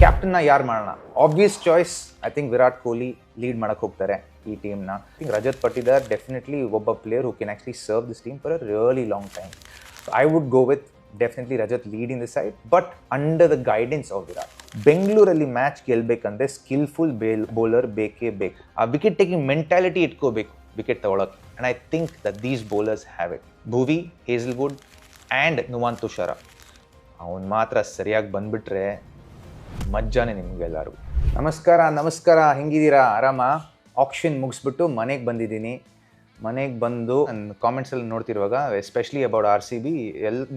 ಕ್ಯಾಪ್ಟನ್ನ ಯಾರು ಮಾಡೋಣ? Obvious choice I think Virat Kohli lead ಮಾಡಕ್ಕೆ ಹೋಗ್ತಾರೆ ಈ ಟೀಮ್ನ. I think Rajat Patidar definitely ಒಬ್ಬ player who can actually serve this team for a really long time. So I would go with definitely Rajat lead in the side, but under the guidance of Virat. ಬೆಂಗಳೂರಲ್ಲಿ match ಗೆಲ್ಲಬೇಕಂದ್ರೆ skilful bowler ಬೇಕೇ ಬೇಕು. ಆ wicket taking mentality ಇಟ್ಕೋಬೇಕು wicket ತಗೊಳಕ್ಕೆ. And I think that these bowlers have it. Bhuvi, Hazlewood and Nuwan Thushara ಅವನು ಮಾತ್ರ ಸರಿಯಾಗಿ ಬಂದುಬಿಟ್ರೆ ಮಜ್ಜಾನೆ ನಿಮಗೆಲ್ಲರಿಗೂ. ನಮಸ್ಕಾರ, ಹೆಂಗಿದ್ದೀರಾ? ಆರಾಮ? ಆಕ್ಷನ್ ಮುಗಿಸ್ಬಿಟ್ಟು ಮನೆಗೆ ಬಂದಿದ್ದೀನಿ. ಮನೆಗೆ ಬಂದು ನನ್ನ ಕಾಮೆಂಟ್ಸಲ್ಲಿ ನೋಡ್ತಿರುವಾಗ ಎಸ್ಪೆಷಲಿ ಅಬೌಟ್ RCB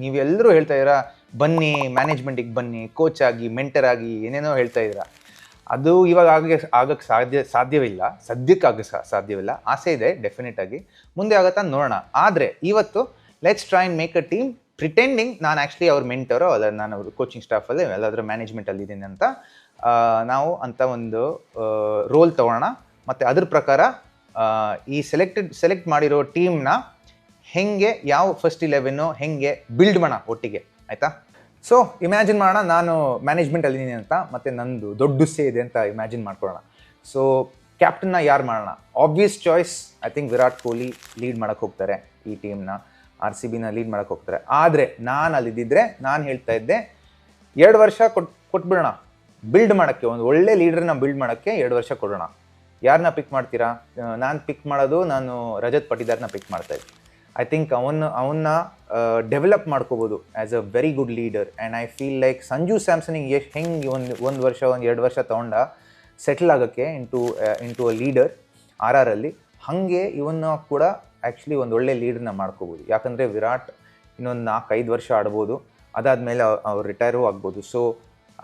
ನೀವೆಲ್ಲರೂ ಹೇಳ್ತಾ ಇದ್ದೀರಾ, ಬನ್ನಿ ಮ್ಯಾನೇಜ್ಮೆಂಟಿಗೆ ಬನ್ನಿ, ಕೋಚ್ ಆಗಿ, ಮೆಂಟರ್ ಆಗಿ, ಏನೇನೋ ಹೇಳ್ತಾ ಇದ್ದೀರಾ. ಅದು ಇವಾಗ ಆಗಕ್ಕೆ ಸಾಧ್ಯವಿಲ್ಲ, ಸದ್ಯಕ್ಕೆ ಸಾಧ್ಯವಿಲ್ಲ. ಆಸೆ ಇದೆ ಡೆಫಿನೆಟ್ ಆಗಿ, ಮುಂದೆ ಆಗತ್ತಾ ನೋಡೋಣ. ಆದರೆ ಇವತ್ತು let's try and make a team pretending ನಾನು ಆ್ಯಕ್ಚುಲಿ ಅವ್ರ ಮೆಂಟರೋ ಅಲ್ಲ, ನಾನು ಅವ್ರ ಕೋಚಿಂಗ್ ಸ್ಟಾಫಲ್ಲಿ ಎಲ್ಲಾದರೂ ಮ್ಯಾನೇಜ್ಮೆಂಟಲ್ಲಿದ್ದೀನಿ ಅಂತ ನಾವು ಅಂತ ಒಂದು ರೋಲ್ ತೊಗೊಳ್ಳೋಣ. ಮತ್ತು ಅದ್ರ ಪ್ರಕಾರ ಈ ಸೆಲೆಕ್ಟ್ ಮಾಡಿರೋ ಟೀಮ್ನ ಹೆಂಗೆ, ಯಾವ ಫಸ್ಟ್ 11 ಹೆಂಗೆ ಬಿಲ್ಡ್ ಮಾಡೋಣ ಒಟ್ಟಿಗೆ, ಆಯಿತಾ? ಸೊ ಇಮ್ಯಾಜಿನ್ ಮಾಡೋಣ ನಾನು ಮ್ಯಾನೇಜ್ಮೆಂಟಲ್ಲಿದ್ದೀನಿ ಅಂತ, ಮತ್ತು ನಂದು ದೊಡ್ಡ ಹುಸ್ಸೆ ಇದೆ ಅಂತ ಇಮ್ಯಾಜಿನ್ ಮಾಡ್ಕೊಳ್ಳೋಣ. ಸೊ ಕ್ಯಾಪ್ಟನ್ನ ಯಾರು ಮಾಡೋಣ? Obvious choice I think Virat Kohli lead ಮಾಡೋಕ್ಕೆ ಹೋಗ್ತಾರೆ ಈ ಟೀಮ್ನ. RCBನ ಲೀಡ್ ಮಾಡೋಕ್ಕೆ ಹೋಗ್ತಾರೆ. ಆದರೆ ನಾನು ಅಲ್ಲಿದ್ದಿದ್ರೆ ನಾನು ಹೇಳ್ತಾ ಇದ್ದೆ 2 ವರ್ಷ ಕೊಟ್ಬಿಡೋಣ ಬಿಲ್ಡ್ ಮಾಡೋಕ್ಕೆ. ಒಂದು ಒಳ್ಳೆ ಲೀಡರ್ನ ಬಿಲ್ಡ್ ಮಾಡೋಕ್ಕೆ 2 ವರ್ಷ ಕೊಡೋಣ. ಯಾರನ್ನ ಪಿಕ್ ಮಾಡ್ತೀರಾ? ನಾನು ಪಿಕ್ ಮಾಡೋದು, ನಾನು ರಜತ್ ಪಟಿದಾರ್ನ ಪಿಕ್ ಮಾಡ್ತಾಯಿದ್ದೆ. ಐ ಥಿಂಕ್ ಅವನ್ನ ಡೆವಲಪ್ ಮಾಡ್ಕೋಬೋದು as a very good leader. And I feel like Sanju ಸ್ಯಾಮ್ಸನಿಗೆ ಹೆಂಗೆ ಒಂದು ವರ್ಷ 2 ವರ್ಷ ತೊಗೊಂಡ ಸೆಟಲ್ ಆಗೋಕ್ಕೆ ಇಂಟು ಅ ಲೀಡರ್ RRಲ್ಲಿ, ಹಾಗೆ ಇವನ್ನ ಕೂಡ ಆ್ಯಕ್ಚುಲಿ ಒಂದು ಒಳ್ಳೆ ಲೀಡರ್ನ ಮಾಡ್ಕೋಬೋದು. ಯಾಕಂದರೆ ವಿರಾಟ್ ಇನ್ನೊಂದು 4-5 ವರ್ಷ ಆಡ್ಬೋದು, ಅದಾದಮೇಲೆ ಅವ್ರು ರಿಟೈರೂ ಆಗ್ಬೋದು. So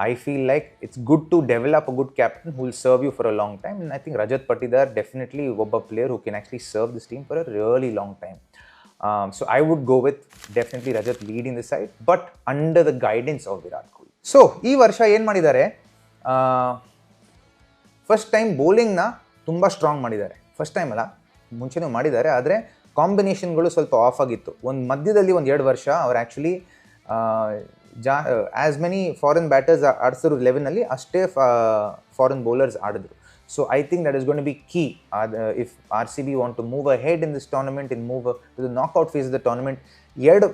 I feel like it's good to develop a good captain who will serve you for a long time. I think Rajat Patidar definitely ಒಬ್ಬ player who can actually serve this team for a really long time. So I would go with definitely Rajat lead in the side, but under the guidance of Virat Kohli. So ಈ ವರ್ಷ ಏನು ಮಾಡಿದ್ದಾರೆ? First time ಬೌಲಿಂಗ್ನ ತುಂಬ strong ಮಾಡಿದ್ದಾರೆ. First time ಅಲ್ಲ, ಮುಂಚೆನೂ ಮಾಡಿದ್ದಾರೆ, ಆದರೆ ಕಾಂಬಿನೇಷನ್ಗಳು ಸ್ವಲ್ಪ ಆಫ್ ಆಗಿತ್ತು. ಒಂದು ಮಧ್ಯದಲ್ಲಿ 2 ವರ್ಷ ಅವ್ರು actually as many foreign batters ಆಡಿಸಿದ್ರು 11ನಲ್ಲಿ, ಅಷ್ಟೇ ಫಾರಿನ್ ಬೌಲರ್ಸ್ ಆಡಿದ್ರು. So I think that is going to be key if RCB want to move ahead in this tournament, move to the knockout phase of the tournament. 2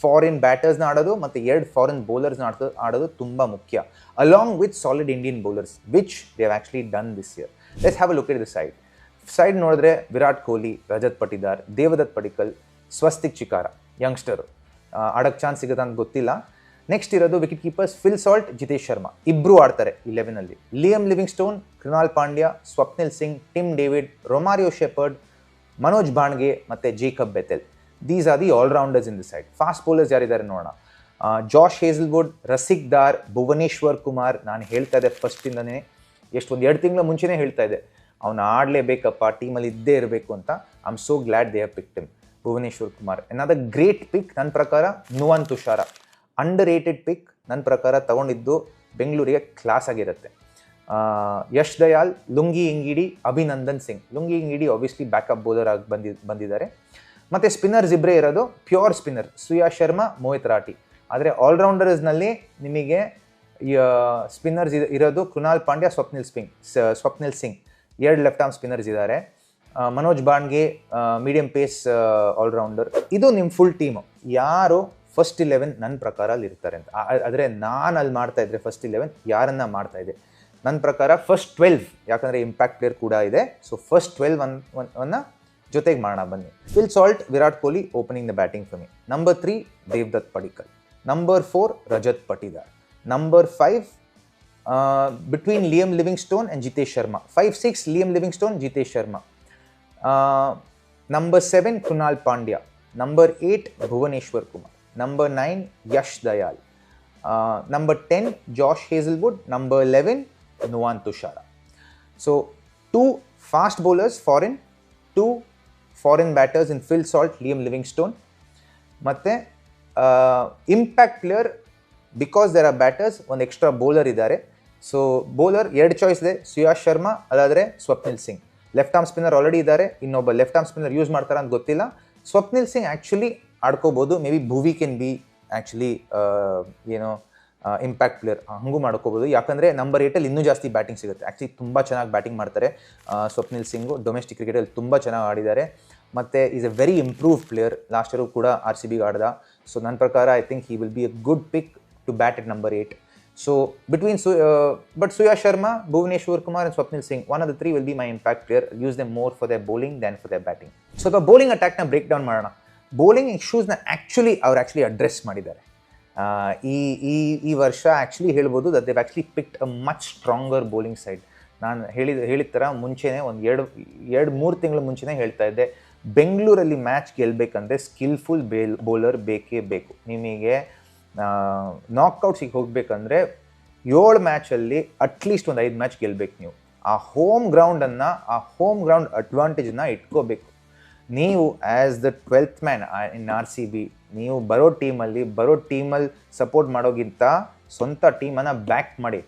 foreign ಬ್ಯಾಟರ್ಸ್ನ ಆಡೋದು ಮತ್ತು 2 foreign ಬೌಲರ್ಸ್ನ ಆಡೋದು ತುಂಬ ಮುಖ್ಯ, along with solid Indian bowlers which they have actually done this year. Let's have a look at the side ನೋಡಿದ್ರೆ ವಿರಾಟ್ ಕೊಹ್ಲಿ, ರಜತ್ ಪಟಿದಾರ್, ದೇವದತ್ ಪಡಿಕ್ಕಲ್, ಸ್ವಸ್ತಿಕ್ ಚಿಕಾರ ಯಂಗ್ಸ್ಟರು, ಆಡೋಕ್ಕೆ ಚಾನ್ಸ್ ಸಿಗುತ್ತೆ ಅಂತ ಗೊತ್ತಿಲ್ಲ. ನೆಕ್ಸ್ಟ್ ಇರೋದು wicket keepers Phil Salt, Jitesh Sharma, ಇಬ್ಬರು ಆಡ್ತಾರೆ 11ನಲ್ಲಿ. Liam Livingstone, Krunal Pandya, Swapnil Singh, Tim David, Romario Shepherd, Manoj ಬಾಣ್ಗೆ ಮತ್ತು Jacob Bethell. These are the all rounders in the side. Fast bowlers ಯಾರಿದ್ದಾರೆ ನೋಡೋಣ. Josh Hazlewood, Rasikh Dar, Bhuvneshwar Kumar. ನಾನು ಹೇಳ್ತಾ ಇದ್ದೆ ಫಸ್ಟಿಂದನೇ, ಒಂದು 2 ತಿಂಗಳ ಮುಂಚೆನೇ ಹೇಳ್ತಾ ಇದ್ದೆ ಅವನು ಆಡಲೇಬೇಕಪ್ಪ, ಟೀಮಲ್ಲಿ ಇದ್ದೇ ಇರಬೇಕು ಅಂತ. I am so glad they have picked him. Bhuvneshwar Kumar another great pick. ನನ್ನ ಪ್ರಕಾರ Nuwan Thushara underrated pick. ನನ್ನ ಪ್ರಕಾರ ತಗೊಂಡಿದ್ದು ಬೆಂಗಳೂರಿಗೆ ಕ್ಲಾಸ್ ಆಗಿರುತ್ತೆ. Yash Dayal, Lungi Ngidi, Abhinandan Singh. Lungi Ngidi obviously backup bowler ಆಗಿ ಬಂದಿದ್ದಾರೆ. ಮತ್ತು ಸ್ಪಿನ್ನರ್ಸ್ ಇಬ್ಬರೇ ಇರೋದು, ಪ್ಯೂರ್ ಸ್ಪಿನ್ನರ್, ಸುಯಾ ಶರ್ಮಾ, ಮೋಹಿತ್ ರಾಠಿ. ಆದರೆ ಆಲ್ರೌಂಡರ್ಸ್ನಲ್ಲಿ ನಿಮಗೆ ಸ್ಪಿನ್ನರ್ಸ್ ಇರೋದು Krunal Pandya, Swapnil Singh 2 left arm spinners ಇದ್ದಾರೆ. ಮನೋಜ್ ಬಾಣ್ಗೆ ಮೀಡಿಯಂ ಪೇಸ್ ಆಲ್ರೌಂಡರ್. ಇದು ನಿಮ್ಮ ಫುಲ್ ಟೀಮು. ಯಾರು ಫಸ್ಟ್ 11 ನನ್ನ ಪ್ರಕಾರ ಅಲ್ಲಿ ಇರ್ತಾರೆ ಅಂತ. ಆದರೆ ನಾನು ಅಲ್ಲಿ ಮಾಡ್ತಾ ಇದ್ದರೆ ಫಸ್ಟ್ 11 ಯಾರನ್ನ ಮಾಡ್ತಾ ಇದೆ? ನನ್ನ ಪ್ರಕಾರ ಫಸ್ಟ್ 12, ಯಾಕಂದರೆ ಇಂಪ್ಯಾಕ್ಟ್ ಪ್ಲೇಯರ್ ಕೂಡ ಇದೆ. ಸೊ ಫಸ್ಟ್ 12 ಜೊತೆಗೆ ಮಾಡೋಣ ಬನ್ನಿ. Phil Salt, Virat Kohli opening the batting for me. Number 3 Devdutt Padikkal. Number 4 Rajat Patidar. Number 5 between Liam Livingstone and Jitesh Sharma. 5-6 Liam Livingstone, Jitesh Sharma. Number 7 Krunal Pandya. Number 8 Bhuvaneshwar Kumar. Number 9 Yash Dayal. Number 10 Josh Hazlewood. Number 11 Nuwan Tushara. So 2 fast bowlers foreign, 2 foreign batters in Phil Salt, Liam Livingstone. ಮತ್ತೆ impact player because there are batters, ಒಂದು extra bowler ಇದ್ದಾರೆ. So bowler 2 choice ಇದೆ, ಸುಯಾಶ್ ಶರ್ಮಾ ಅದಾದರೆ Swapnil Singh. Left arm spinner already ಇದ್ದಾರೆ, ಇನ್ನೊಬ್ಬ left arm spinner use ಮಾಡ್ತಾರೆ ಅಂತ ಗೊತ್ತಿಲ್ಲ. ಸ್ವಪ್ನಿಲ್ ಸಿಂಗ್ ಆ್ಯಕ್ಚುಲಿ ಆಡ್ಕೋಬೋದು. Maybe Bhuvi can be actually impact player ಹಂಗೂ ಮಾಡ್ಕೋಬೋದು. ಯಾಕಂದರೆ ನಂಬರ್ 8 ಇನ್ನೂ ಜಾಸ್ತಿ ಬ್ಯಾಟಿಂಗ್ ಸಿಗುತ್ತೆ. ಆ್ಯಕ್ಚುಲಿ ತುಂಬ ಚೆನ್ನಾಗಿ ಬ್ಯಾಟಿಂಗ್ ಮಾಡ್ತಾರೆ ಸ್ವಪ್ನಿಲ್ ಸಿಂಗು. ಡೊಮೆಸ್ಟಿಕ್ ಕ್ರಿಕೆಟಲ್ಲಿ ತುಂಬ ಚೆನ್ನಾಗಿ ಆಡಿದ್ದಾರೆ ಮತ್ತು is a very improve player. Last year ಕೂಡ RCBಗೆ ಆಡ್ದ. ಸೊ ನನ್ನ ಪ್ರಕಾರ I think he will be a good pick to bat at number 8. So between but Surya Sharma, Bhuvneshwar Kumar and Swapnil Singh, one of the three will be my impact player. I'll use them more for their bowling than for their batting. So the bowling attack na break down ಮಾಡೋಣ. Bowling issues na actually address ಮಾಡಿದ್ದಾರೆ. ಈ ವರ್ಷ actually ಹೇಳ್ಬೋದು that they've actually picked a much stronger bowling side. ನಾನು ಹೇಳಿದ ಥರ ಮುಂಚೆನೇ ಒಂದು 2-3 ತಿಂಗಳ ಮುಂಚೆನೇ ಹೇಳ್ತಾ ಇದ್ದೆ, ಬೆಂಗಳೂರಲ್ಲಿ ಮ್ಯಾಚ್ ಗೆಲ್ಲಬೇಕಂದ್ರೆ ಸ್ಕಿಲ್ಫುಲ್ ಬೌಲರ್ ಬೇಕೇ ಬೇಕು. ನಿಮಗೆ ನಾಕ್ಔಟ್ಸಿಗೆ ಹೋಗಬೇಕಂದ್ರೆ 7 ಮ್ಯಾಚಲ್ಲಿ ಅಟ್ಲೀಸ್ಟ್ ಒಂದು 5 ಮ್ಯಾಚ್ ಗೆಲ್ಲಬೇಕು. ನೀವು ಆ ಹೋಮ್ ಗ್ರೌಂಡ್ ಅಡ್ವಾಂಟೇಜನ್ನ ಇಟ್ಕೋಬೇಕು. ನೀವು as the 12th man in RCB ನೀವು ಬರೋ ಟೀಮಲ್ಲಿ ಸಪೋರ್ಟ್ ಮಾಡೋಕ್ಕಿಂತ ಸ್ವಂತ ಟೀಮನ್ನು ಬ್ಯಾಕ್ ಮಾಡಿ.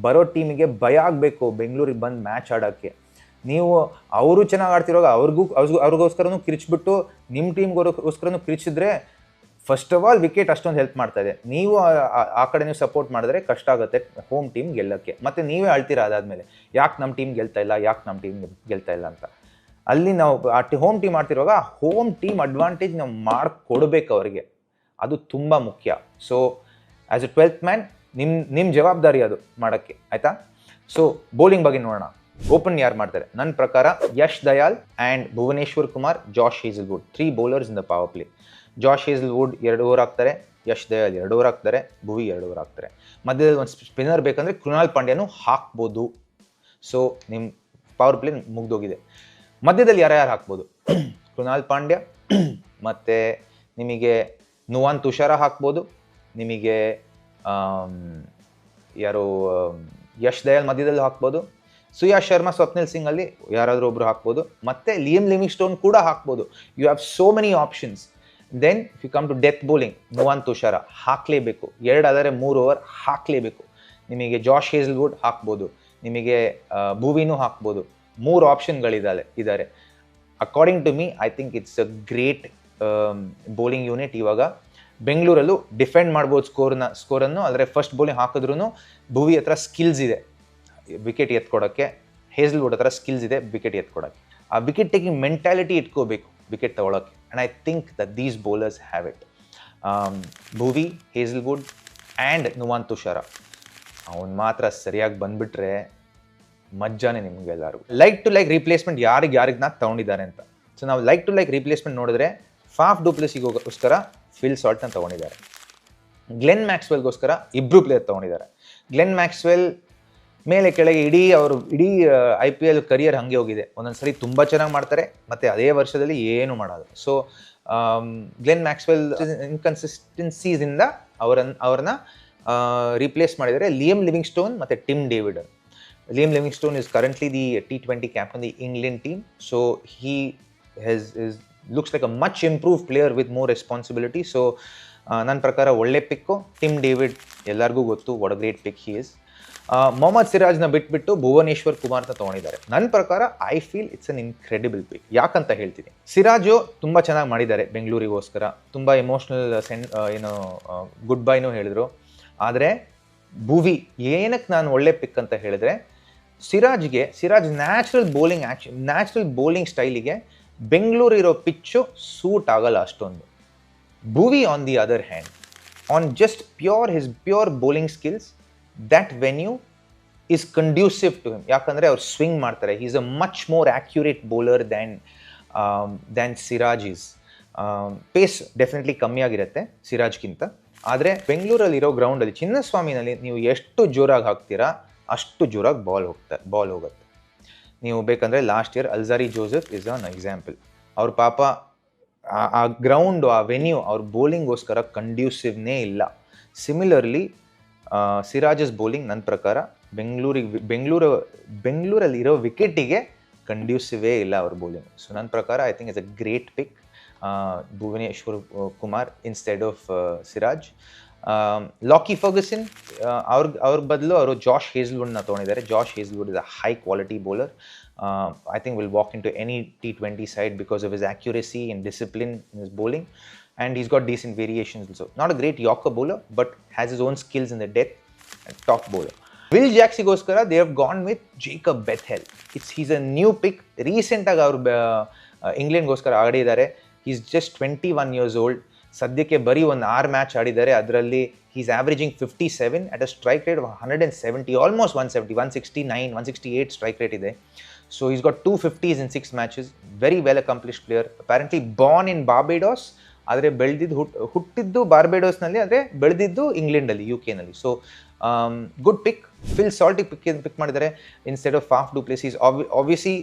ಬರೋ ಟೀಮಿಗೆ ಭಯ ಆಗಬೇಕು ಬೆಂಗಳೂರಿಗೆ ಬಂದು ಮ್ಯಾಚ್ ಆಡೋಕ್ಕೆ. ನೀವು ಅವರು ಚೆನ್ನಾಗಿ ಆಡ್ತಿರುವಾಗ ಅವ್ರಿಗೋಸ್ಕರನೂ ಕಿರಿಚ್ಬಿಟ್ಟು ನಿಮ್ಮ ಟೀಮ್ಗೋಸ್ಕರನೂ ಕಿರಿಚಿದ್ರೆ ಫಸ್ಟ್ ಆಫ್ ಆಲ್ ವಿಕೆಟ್ ಅಷ್ಟೊಂದು ಹೆಲ್ಪ್ ಮಾಡ್ತಾ ಇದೆ. ನೀವು ಆ ಕಡೆ ನೀವು ಸಪೋರ್ಟ್ ಮಾಡಿದ್ರೆ ಕಷ್ಟ ಆಗುತ್ತೆ ಹೋಮ್ ಟೀಮ್ ಗೆಲ್ಲೋಕ್ಕೆ. ಮತ್ತು ನೀವೇ ಅಳ್ತೀರ ಅದಾದಮೇಲೆ ಯಾಕೆ ನಮ್ಮ ಟೀಮ್ ಗೆಲ್ತಾ ಇಲ್ಲ ಅಂತ. ಅಲ್ಲಿ ನಾವು ಹೋಮ್ ಟೀಮ್ ಆಡ್ತಿರುವಾಗ ಹೋಮ್ ಟೀಮ್ ಅಡ್ವಾಂಟೇಜ್ ನಾವು ಮಾಡಿಕೊಡ್ಬೇಕು ಅವರಿಗೆ. ಅದು ತುಂಬ ಮುಖ್ಯ. So as A 12th man ನಿಮ್ಮ ಜವಾಬ್ದಾರಿ ಅದು ಮಾಡೋಕ್ಕೆ, ಆಯಿತಾ? ಸೊ ಬೌಲಿಂಗ್ ಬಗ್ಗೆ ನೋಡೋಣ. ಓಪನ್ ಯಾರು ಮಾಡ್ತಾರೆ? ನನ್ನ ಪ್ರಕಾರ Yash Dayal and Bhuvneshwar Kumar, Josh Hazlewood, 3 bowlers in the power play. Josh Hazlewood 2 over ಹಾಕ್ತಾರೆ, ಯಶ್ ದಯಾಲ್ 2 ಓವರ್ ಹಾಕ್ತಾರೆ, ಭುವಿ 2 ಓವರ್ ಹಾಕ್ತಾರೆ. ಮಧ್ಯದಲ್ಲಿ ಒಂದು ಸ್ಪಿನ್ನರ್ ಬೇಕಂದರೆ ಕೃಣಾಲ್ ಪಾಂಡ್ಯನೂ ಹಾಕ್ಬೋದು. ಸೊ ನಿಮ್ಮ ಪವರ್ ಪ್ಲೇ ಮುಗ್ದೋಗಿದೆ. ಮಧ್ಯದಲ್ಲಿ ಯಾರ್ಯಾರು ಹಾಕ್ಬೋದು? ಕೃಣಾಲ್ ಪಾಂಡ್ಯ ಮತ್ತು ನಿಮಗೆ ನುವಾನ್ ತುಷಾರ ಹಾಕ್ಬೋದು. ನಿಮಗೆ ಯಾರು ಯಶ್ ದಯಾಲ್ ಮಧ್ಯದಲ್ಲಿ ಹಾಕ್ಬೋದು. ಸುಯಾ ಶರ್ಮಾ, ಸ್ವಪ್ನಿಲ್ ಸಿಂಗ್ ಅಲ್ಲಿ ಯಾರಾದರೂ ಒಬ್ರು ಹಾಕ್ಬೋದು. ಮತ್ತು ಲಿಯಮ್ ಲಿವಿಂಗ್ಸ್ಟೋನ್ ಕೂಡ ಹಾಕ್ಬೋದು. You have so many options. Then if you come to death bowling, Nuwan Thushara ಹಾಕಲೇಬೇಕು. 2 ಆದರೆ 3 ಓವರ್ ಹಾಕಲೇಬೇಕು. ನಿಮಗೆ ಜಾಶ್ ಹೇಸಲ್ವುಡ್ ಹಾಕ್ಬೋದು, ನಿಮಗೆ ಭುವಿನೂ ಹಾಕ್ಬೋದು. 3 ಆಪ್ಷನ್ಗಳಿದ್ದಾರೆ. According to me I think it's a great bowling unit. ಇವಾಗ ಬೆಂಗಳೂರಲ್ಲೂ ಡಿಫೆಂಡ್ ಮಾಡ್ಬೋದು ಸ್ಕೋರನ್ನು. ಆದರೆ ಫಸ್ಟ್ ಬೌಲಿಂಗ್ ಹಾಕಿದ್ರೂ ಭುವಿ ಹತ್ರ ಸ್ಕಿಲ್ಸ್ ಇದೆ ವಿಕೆಟ್ ಎತ್ಕೊಡೋಕ್ಕೆ, ಹೇಸಲ್ವುಡ್ ಹತ್ರ ಸ್ಕಿಲ್ಸ್ ಇದೆ ವಿಕೆಟ್ ಎತ್ಕೊಡೋಕ್ಕೆ. ಆ ವಿಕೆಟ್ ಟೇಕಿಂಗ್ ಮೆಂಟಾಲಿಟಿ ಇಟ್ಕೋಬೇಕು ವಿಕೆಟ್ ತೊಗೊಳಕ್ಕೆ. And I think that these bowlers have it. Bhuvi, Hazlewood and Nuwan Thushara ಅವನು ಮಾತ್ರ ಸರಿಯಾಗಿ ಬಂದುಬಿಟ್ರೆ ಮಜ್ಜಾನೇ ನಿಮಗೆಲ್ಲರಿಗೂ. ಲೈಕ್ ಟು ಲೈಕ್ ರೀಪ್ಲೇಸ್ಮೆಂಟ್ ಯಾರಿಗೆ ತೊಗೊಂಡಿದ್ದಾರೆ ಅಂತ. ಸೊ ನಾವು ಲೈಕ್ ಟು ಲೈಕ್ ರೀಪ್ಲೇಸ್ಮೆಂಟ್ ನೋಡಿದ್ರೆ ಫಾಫ್ ಡು ಪ್ಲೆಸಿಸ್ಗೋಸ್ಕರ ಫಿಲ್ ಸಾಲ್ಟ್ನ ತೊಗೊಂಡಿದ್ದಾರೆ. ಗ್ಲೆನ್ ಮ್ಯಾಕ್ಸ್ವೆಲ್ಗೋಸ್ಕರ 2 ಪ್ಲೇಯರ್ ತೊಗೊಂಡಿದ್ದಾರೆ. ಗ್ಲೆನ್ ಮ್ಯಾಕ್ಸ್ವೆಲ್ ಮೇಲೆ ಕೆಳಗೆ ಇಡೀ IPL ಕರಿಯರ್ ಹಾಗೆ ಹೋಗಿದೆ. ಒಂದೊಂದು ಸರಿ ತುಂಬ ಚೆನ್ನಾಗಿ ಮಾಡ್ತಾರೆ ಮತ್ತು ಅದೇ ವರ್ಷದಲ್ಲಿ ಏನು ಮಾಡೋದು. ಸೊ ಗ್ಲೆನ್ ಮ್ಯಾಕ್ಸ್ವೆಲ್ ಇನ್ಕನ್ಸಿಸ್ಟೆನ್ಸೀಸಿಂದ ಅವ್ರನ್ನ ರೀಪ್ಲೇಸ್ ಮಾಡಿದರೆ ಲಿಯಮ್ ಲಿವಿಂಗ್ಸ್ಟೋನ್ ಮತ್ತು Tim David. Liam Livingstone is currently the T20 captain of the England team. So he looks like a much improved player with more responsibility. So ನನ್ನ ಪ್ರಕಾರ ಒಳ್ಳೆ ಪಿಕ್ಕು. Tim David ಎಲ್ಲರಿಗೂ ಗೊತ್ತು what a great pick he is. Mohammed ಸಿರಾಜ್ನ ಬಿಟ್ಬಿಟ್ಟು ಭುವನೇಶ್ವರ್ ಕುಮಾರ್ನ ತೊಗೊಂಡಿದ್ದಾರೆ. ನನ್ನ ಪ್ರಕಾರ I feel it's an incredible pick. ಯಾಕಂತ ಹೇಳ್ತೀನಿ, ಸಿರಾಜು ತುಂಬ ಚೆನ್ನಾಗಿ ಮಾಡಿದ್ದಾರೆ ಬೆಂಗಳೂರಿಗೋಸ್ಕರ. ತುಂಬ ಎಮೋಷ್ನಲ್ ಗುಡ್ ಬೈನೂ ಹೇಳಿದರು. ಆದರೆ ಭುವಿ ಏನಕ್ಕೆ ನಾನು ಒಳ್ಳೆ ಪಿಕ್ ಅಂತ ಹೇಳಿದ್ರೆ, ಸಿರಾಜ್ ನ್ಯಾಚುರಲ್ ಬೌಲಿಂಗ್ ಸ್ಟೈಲಿಗೆ ಬೆಂಗಳೂರು ಇರೋ ಪಿಚ್ಚು ಸೂಟ್ ಆಗಲ್ಲ ಅಷ್ಟೊಂದು. Bhuvi on the other hand, on just pure bowling skills, that venue is conducive to him. ಯಾಕಂದರೆ ಅವ್ರು ಸ್ವಿಂಗ್ ಮಾಡ್ತಾರೆ. he is a much more accurate bowler than Siraj is. Pace definitely ಕಮ್ಮಿ ಆಗಿರುತ್ತೆ ಸಿರಾಜ್ಗಿಂತ. ಆದರೆ ಬೆಂಗಳೂರಲ್ಲಿರೋ ಗ್ರೌಂಡಲ್ಲಿ ಚಿನ್ನಸ್ವಾಮಿನಲ್ಲಿ ನೀವು ಎಷ್ಟು ಜೋರಾಗಿ ಹಾಕ್ತೀರಾ ಅಷ್ಟು ಜೋರಾಗಿ ಬಾಲ್ ಹೋಗುತ್ತೆ. ನೀವು ಬೇಕಂದರೆ last year Alzarri Joseph is an example. ಅವ್ರ ಪಾಪ ಆ ಗ್ರೌಂಡು, ಆ ವೆನ್ಯೂ ಅವ್ರ ಬೌಲಿಂಗೋಸ್ಕರ ಕಂಡ್ಯೂಸಿವ್ನೇ ಇಲ್ಲ. ಸಿಮಿಲರ್ಲಿ ಸಿರಾಜಸ್ ಬೌಲಿಂಗ್ ನನ್ನ ಪ್ರಕಾರ ಬೆಂಗಳೂರಲ್ಲಿರೋ ವಿಕೆಟಿಗೆ ಕಂಡ್ಯೂಸಿವೇ ಇಲ್ಲ ಅವ್ರ ಬೌಲಿಂಗ್. ಸೊ ನನ್ನ ಪ್ರಕಾರ I think it's a great pick, Bhuvneshwar Kumar instead of Siraj. Lockie Ferguson ಅವ್ರ ಬದಲು ಅವರು ಜಾಶ್ ಹೇಸಲ್ವುಡ್ನ ತೊಗೊಂಡಿದ್ದಾರೆ. Josh Hazlewood is a high quality bowler. I think will walk into any T20 side because of his accuracy and discipline in his bowling. and he's got decent variations also. Not a great Yorker bowler, but has his own skills in the death and top bowler. Will Jaxigoskara, they have gone with Jacob Bethel. He's a new pick. Recent ಆಗಿ ಅವರು ಇಂಗ್ಲೆಂಡ್ಗೋಸ್ಕರ ಆಡಿದ್ದಾರೆ. He's just 21 years old. ಸದ್ಯಕ್ಕೆ ಬರೀ ಒಂದು 6 match ಆಡಿದ್ದಾರೆ. ಅದರಲ್ಲಿ he's averaging 57 at a strike rate of 170, almost 170, 169, 168 strike rate ಇದೆ. So he's got 250s in 6 matches. Very well accomplished player. Apparently born in Barbados. ಆದರೆ ಹುಟ್ಟಿದ್ದು ಬಾರ್ಬೆಡೋಸ್ನಲ್ಲಿ, ಆದರೆ ಬೆಳೆದಿದ್ದು ಇಂಗ್ಲೆಂಡಲ್ಲಿ, UK-ನಲ್ಲಿ. So good pick. Phil Salt pick ಮಾಡಿದ್ದಾರೆ instead of Faf du Plessis. Is obviously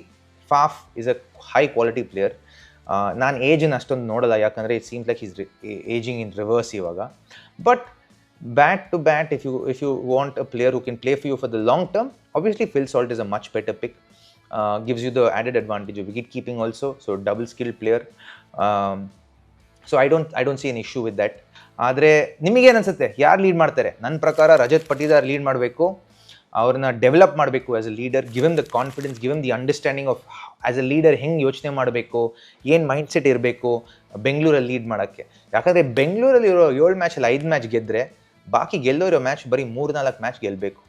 Faf is a high quality player. ನಾನು ಏಜನ್ನು ಅಷ್ಟೊಂದು ನೋಡಲ್ಲ, ಯಾಕಂದರೆ it seems like is ageing in reverse ಇವಾಗ. But bat to bat, if you want a player who can play for you for the long term, obviously Phil Salt is a much better pick. Gives you the added advantage of wicket keeping also, so double skilled player. So I don't see an issue with that. ಆದರೆ ನಿಮಗೇನು ಅನ್ಸುತ್ತೆ, ಯಾರು lead ಮಾಡ್ತಾರೆ? ನನ್ನ ಪ್ರಕಾರ Rajat Patidar lead ಮಾಡಬೇಕು, ಅವ್ರನ್ನ develop ಮಾಡಬೇಕು as a leader. Give him the confidence, give him the understanding of as a leader ಹೆಂಗೆ ಯೋಚನೆ ಮಾಡಬೇಕು, ಏನು ಮೈಂಡ್ ಸೆಟ್ ಇರಬೇಕು ಬೆಂಗಳೂರಲ್ಲಿ ಲೀಡ್ ಮಾಡೋಕ್ಕೆ. ಯಾಕಂದರೆ ಬೆಂಗಳೂರಲ್ಲಿ ಇರೋ 7 ಮ್ಯಾಚಲ್ಲಿ 5 ಮ್ಯಾಚ್ ಗೆದ್ದರೆ ಬಾಕಿ ಗೆಲ್ಲೋರೋ ಮ್ಯಾಚ್ ಬರೀ 3-4 ಮ್ಯಾಚ್ ಗೆಲ್ಲಬೇಕು.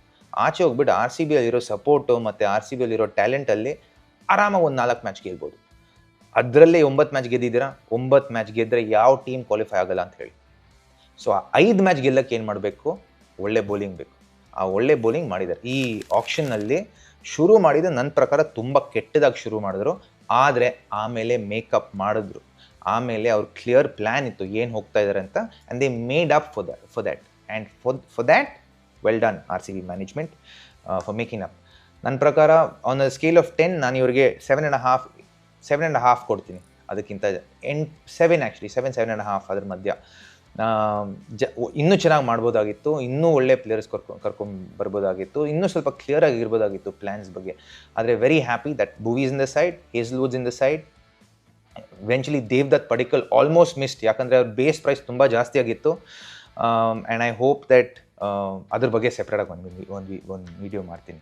ಆಚೆ ಹೋಗ್ಬಿಟ್ಟು RCBಯಲ್ಲಿರೋ ಸಪೋರ್ಟು ಮತ್ತು RCBಯಲ್ಲಿರೋ ಟ್ಯಾಲೆಂಟಲ್ಲಿ ಆರಾಮಾಗಿ ಒಂದು 4 ಮ್ಯಾಚ್ ಗೆಲ್ಬೋದು. ಅದರಲ್ಲೇ 9 ಮ್ಯಾಚ್ ಗೆದ್ದಿದ್ದೀರಾ. 9 ಮ್ಯಾಚ್ ಗೆದ್ದರೆ ಯಾವ ಟೀಮ್ ಕ್ವಾಲಿಫೈ ಆಗಲ್ಲ ಅಂತ ಹೇಳಿ. ಸೊ 5 ಮ್ಯಾಚ್ ಗೆಲ್ಲಕ್ಕೆ ಏನು ಮಾಡಬೇಕು? ಒಳ್ಳೆ ಬೌಲಿಂಗ್ ಬೇಕು. ಆ ಒಳ್ಳೆ ಬೌಲಿಂಗ್ ಮಾಡಿದ್ದಾರೆ. ಈ ಆಪ್ಷನ್ನಲ್ಲಿ ಶುರು ಮಾಡಿದ ನನ್ನ ಪ್ರಕಾರ ತುಂಬ ಕೆಟ್ಟದಾಗಿ ಶುರು ಮಾಡಿದ್ರು, ಆದರೆ ಆಮೇಲೆ ಮೇಕಪ್ ಮಾಡಿದ್ರು. ಆಮೇಲೆ ಅವ್ರ ಕ್ಲಿಯರ್ ಪ್ಲ್ಯಾನ್ ಇತ್ತು ಏನು ಹೋಗ್ತಾ ಇದ್ದಾರೆ ಅಂತ, and they made up for that and for that well done RCB management for making up. ನನ್ನ ಪ್ರಕಾರ ಆನ್ ಅ ಸ್ಕೇಲ್ ಆಫ್ 10 ನಾನು ಇವ್ರಿಗೆ 7.5 ಕೊಡ್ತೀನಿ. ಅದಕ್ಕಿಂತ 7.5 ಅದ್ರ ಮಧ್ಯ. ಇನ್ನೂ ಚೆನ್ನಾಗಿ ಮಾಡ್ಬೋದಾಗಿತ್ತು, ಇನ್ನೂ ಒಳ್ಳೆ ಪ್ಲೇಯರ್ಸ್ ಬರ್ಬೋದಾಗಿತ್ತು, ಇನ್ನೂ ಸ್ವಲ್ಪ ಕ್ಲಿಯರ್ ಆಗಿರ್ಬೋದಾಗಿತ್ತು ಪ್ಲ್ಯಾನ್ಸ್ ಬಗ್ಗೆ. ಆದರೆ very happy that Bhuvi is in the side, Hazlewood's in the side. Eventually Devdutt Padikkal almost missed, ಯಾಕಂದರೆ ಅವ್ರ ಬೇಸ್ ಪ್ರೈಸ್ ತುಂಬ ಜಾಸ್ತಿ ಆಗಿತ್ತು. ಆ್ಯಂಡ್ ಐ ಹೋಪ್ ದಟ್ ಅದ್ರ ಬಗ್ಗೆ ಸೆಪ್ರೇಟಾಗಿ ಒಂದು ವಿಡಿಯೋ ಮಾಡ್ತೀನಿ.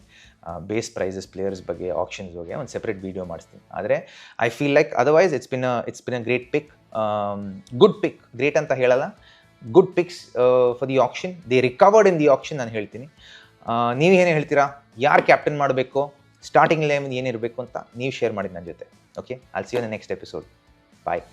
ಬೇಸ್ ಪ್ರೈಸಸ್ ಪ್ಲೇಯರ್ಸ್ ಬಗ್ಗೆ, ಆಕ್ಷನ್ಸ್ ಬಗ್ಗೆ ಒಂದು ಸೆಪ್ರೇಟ್ ವಿಡಿಯೋ ಮಾಡಿಸ್ತೀನಿ. ಆದರೆ I feel like otherwise it's been a great pick. Good pick, great ಅಂತ ಹೇಳಲ್ಲ, good picks for the auction. They recovered in the auction ನಾನು ಹೇಳ್ತೀನಿ. ನೀವು ಏನು ಹೇಳ್ತೀರಾ? ಯಾರು ಕ್ಯಾಪ್ಟನ್ ಮಾಡಬೇಕು, ಸ್ಟಾರ್ಟಿಂಗ್ 11 ಏನಿರಬೇಕು ಅಂತ ನೀವು ಶೇರ್ ಮಾಡಿ ನನ್ನ ಜೊತೆ. Okay, I'll see you in the next episode. Bye.